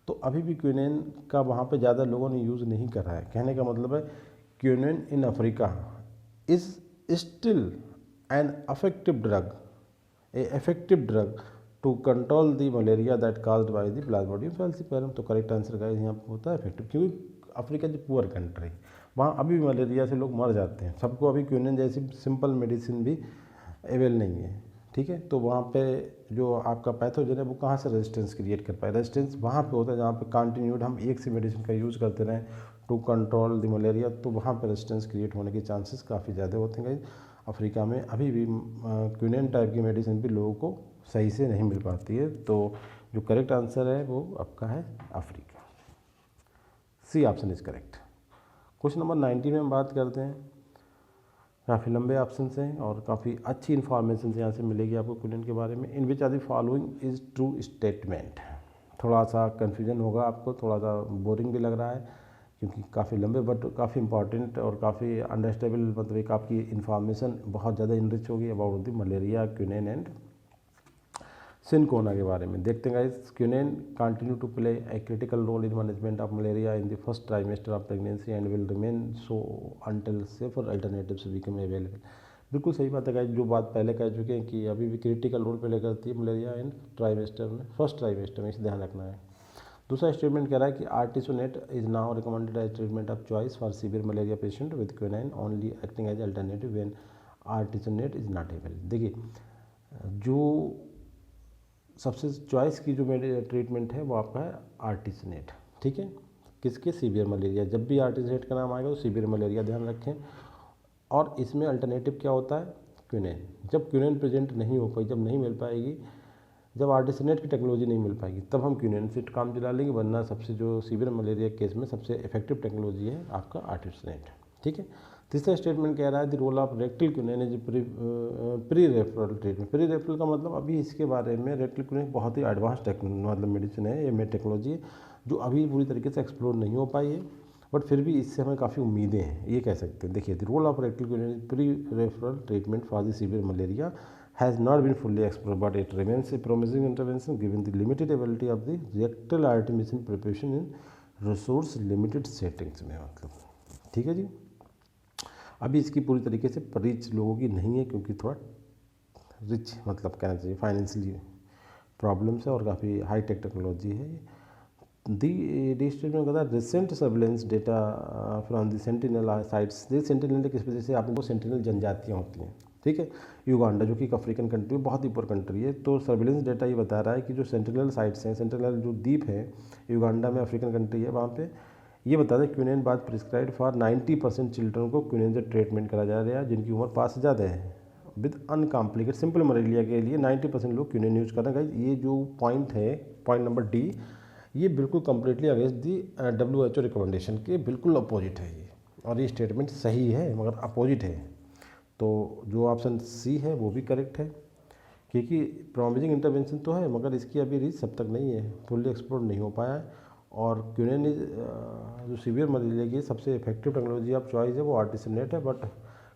Speaker 1: तो अभी भी क्विनेन का वहाँ पे ज़्यादा लोगों ने यूज़ नहीं करा है। कहने का मतलब है quinine in Africa is still an effective drug to control the malaria that caused by the Plasmodium falciparum। तो करेक्ट आंसर का यहाँ पर होता है इफेक्टिव, क्योंकि अफ्रीका जो पुअर कंट्री, वहाँ अभी भी मलेरिया से लोग मर जाते हैं, सबको अभी क्विनेन जैसी सिंपल मेडिसिन भी अवेल नहीं है, ठीक है। तो वहाँ पे जो आपका पैथोजन है वो कहाँ से रेजिस्टेंस क्रिएट कर पाए? रेजिस्टेंस वहाँ पे होता है जहाँ पे कंटिन्यूड हम एक सी मेडिसिन का यूज़ करते रहें टू कंट्रोल द मलेरिया, तो वहाँ पे रेजिस्टेंस क्रिएट होने के चांसेस काफ़ी ज़्यादा होते हैं। अफ्रीका में अभी भी क्विनेन टाइप की मेडिसिन भी लोगों को सही से नहीं मिल पाती है, तो जो करेक्ट आंसर है वो आपका है Africa. C option is correct. Question number 19 में हम बात करते हैं। काफ़ी लंबे ऑप्शन हैं और काफ़ी अच्छी इन्फॉर्मेशन यहाँ से मिलेगी आपको क्विनेन के बारे में। In which are the following is true statement. थोड़ा सा कन्फ्यूजन होगा आपको, थोड़ा सा बोरिंग भी लग रहा है क्योंकि काफ़ी लंबे, बट काफ़ी इंपॉर्टेंट और काफ़ी अंडरस्टेबल, मतलब एक आपकी इन्फॉर्मेशन बहुत ज़्यादा इनरिच होगी about the malaria, quinine and cinchona के बारे में। देखते हैं guys, quinine continue to play a critical role in management of malaria in the first trimester of pregnancy and will remain so until safer alternatives become available. बिल्कुल सही बात है guys, जो बात पहले कह चुके हैं कि अभी भी क्रिटिकल रोल प्ले करती है मलेरिया इन ट्राइमेस्टर में, फर्स्ट ट्राइमेस्टर में, इसे ध्यान रखना है। दूसरा स्टेटमेंट कह रहा है कि artesunate is now recommended as treatment of choice for severe malaria patient with quinine only acting as alternative when artesunate is not able. देखिए जो सबसे चॉइस की जो ट्रीटमेंट है वो आपका है आर्टिसोनेट, ठीक है। किसके? Severe malaria. जब भी आर्टिसोनेट का नाम आएगा तो सीवियर मलेरिया ध्यान रखें। और इसमें अल्टरनेटिव क्या होता है? क्विनेन। जब क्विनेन प्रेजेंट नहीं हो पाई, जब नहीं मिल पाएगी, जब आर्टिसोनेट की टेक्नोलॉजी नहीं मिल पाएगी, तब हम क्विनेन से काम चला लेंगे, वरना सबसे जो सीवियर मलेरिया केस में सबसे इफेक्टिव टेक्नोलॉजी है आपका आर्टिसोनेट, ठीक है। तीसरा स्टेटमेंट कह रहा है the role of rectal quinine is pre referral treatment. Pre referral का मतलब अभी इसके बारे में, रेक्टल क्विनेन बहुत ही एडवांस मतलब मेडिसिन है, ये टेक्नोलॉजी है जो अभी पूरी तरीके से एक्सप्लोर नहीं हो पाई है, बट फिर भी इससे हमें काफ़ी उम्मीदें हैं, ये कह सकते हैं। देखिए the role of rectal quinine is pre referral treatment for the severe malaria has not been fully explored, but it remains a promising intervention given the limited ability of the rectal artemisinin preparation in resource limited settings में, मतलब ठीक है जी। अभी इसकी पूरी तरीके से rich लोगों की नहीं है, क्योंकि थोड़ा रिच मतलब कहना चाहिए फाइनेंशियली प्रॉब्लम्स है और काफ़ी हाई टेक टेक्नोलॉजी है। दी स्टेट में कहता है recent surveillance data from the sentinel sites. The sentinel किस वजह से? आपको सेंटिनल जनजातियाँ होती हैं, ठीक है। युगांडा जो कि एक अफ्रीकन कंट्री, बहुत ही ऊपर कंट्री है, तो सर्विलेंस डेटा ये बता रहा है कि जो सेंटिनल साइट्स हैं, सेंटिनल जो द्वीप है युगांडा में, अफ्रीकन कंट्री है, वहाँ पे ये बता दें क्विनेन बाद प्रिस्क्राइब फॉर 90% चिल्ड्रन को क्विनेन से ट्रीटमेंट करा जा रहा है जिनकी उम्र 5 से ज़्यादा है विद अनकॉम्प्लिकेट सिंपल मलेरिया के लिए 90% लोग क्विनेन यूज़ कर रहे हैं। ये जो पॉइंट है, पॉइंट नंबर डी, ये बिल्कुल completely against the WHO recommendation के बिल्कुल अपोजिट है ये, और ये स्टेटमेंट सही है मगर अपोजिट है। तो जो ऑप्शन सी है वो भी करेक्ट है, क्योंकि प्रॉमिसिंग इंटरवेंशन तो है मगर इसकी अभी रीच अब तक नहीं है, फुल्ली एक्सप्लोर नहीं हो पाया है। और क्विनेन जो सीवियर मलेरिया की सबसे इफेक्टिव टेक्नोलॉजी ऑफ चॉइस है वो आर्टिसोनेट है, but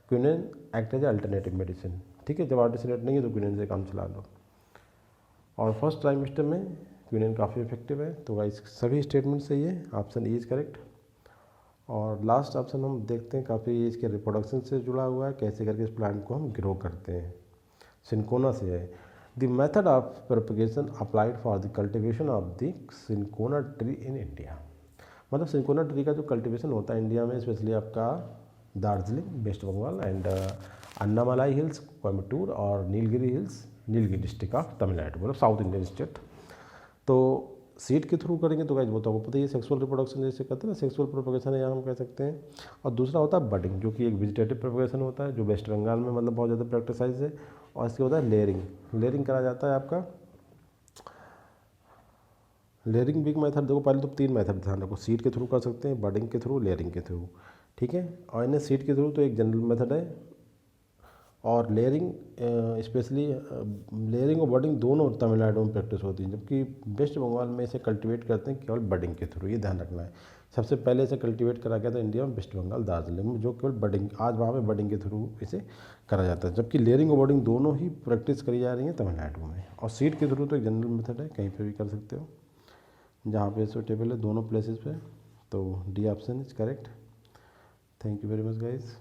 Speaker 1: quinine act as alternative medicine, ठीक है। जब आर्टिसोनेट नहीं है तो क्विनेन से काम चला लो। और फर्स्ट ट्राइमेस्टर में क्विनेन काफ़ी इफेक्टिव है, तो गाइस सभी स्टेटमेंट सही है, ऑप्शन ई इज करेक्ट। और लास्ट ऑप्शन हम देखते हैं, काफ़ी इसके रिप्रोडक्शन से जुड़ा हुआ है, कैसे करके इस प्लांट को हम ग्रो करते हैं। सिनकोना से है। The method of propagation applied for the cultivation of the cinchona tree in India. मतलब सिनकोना ट्री का जो कल्टिवेशन होता है इंडिया में, स्पेशली आपका Darjeeling west Bengal and Annamalai hills Coimbatore और Nilgiri hills, Nilgiri district of Tamil Nadu, मतलब साउथ इंडियन स्टेट। तो सीड के थ्रू करेंगे तो गाइस वो तो आपको पता ही है, सेक्सुअल रिप्रोडक्शन जैसे कहते हैं ना, सेक्सुअल प्रोपगेशन है यहाँ हम कह सकते हैं। और दूसरा होता है बडिंग, जो कि एक वेजिटेटिव प्रोपगेशन होता है, जो वेस्ट बंगाल में मतलब बहुत ज़्यादा प्रैक्टिसाइज है। और इसके होता है लेयरिंग, लेयरिंग करा जाता है आपका। लेयरिंग भी एक मेथड, देखो पहले तो 3 मेथड ध्यान रखो, सीड के थ्रू कर सकते हैं, बडिंग के थ्रू, लेयरिंग के थ्रू, ठीक है। और इन्हें सीड के थ्रू तो एक जनरल मेथड है, और लेयरिंग स्पेशली लेयरिंग और बडिंग दोनों तमिलनाडु में प्रैक्टिस होती है, जबकि वेस्ट बंगाल में इसे कल्टीवेट करते हैं केवल बडिंग के थ्रू। ये ध्यान रखना है, सबसे पहले इसे कल्टीवेट करा गया था इंडिया में वेस्ट बंगाल दार्जिलिंग में, जो केवल बडिंग, आज वहाँ पे बडिंग के थ्रू इसे करा जाता है, जबकि लेयरिंग और बडिंग दोनों ही प्रैक्टिस करी जा रही है तमिलनाडु में। और सीड के थ्रू तो एक जनरल मेथड है, कहीं पर भी कर सकते हो जहाँ पे सूटेबल है दोनों प्लेसेस पे। तो D option is correct. Thank you very much guys.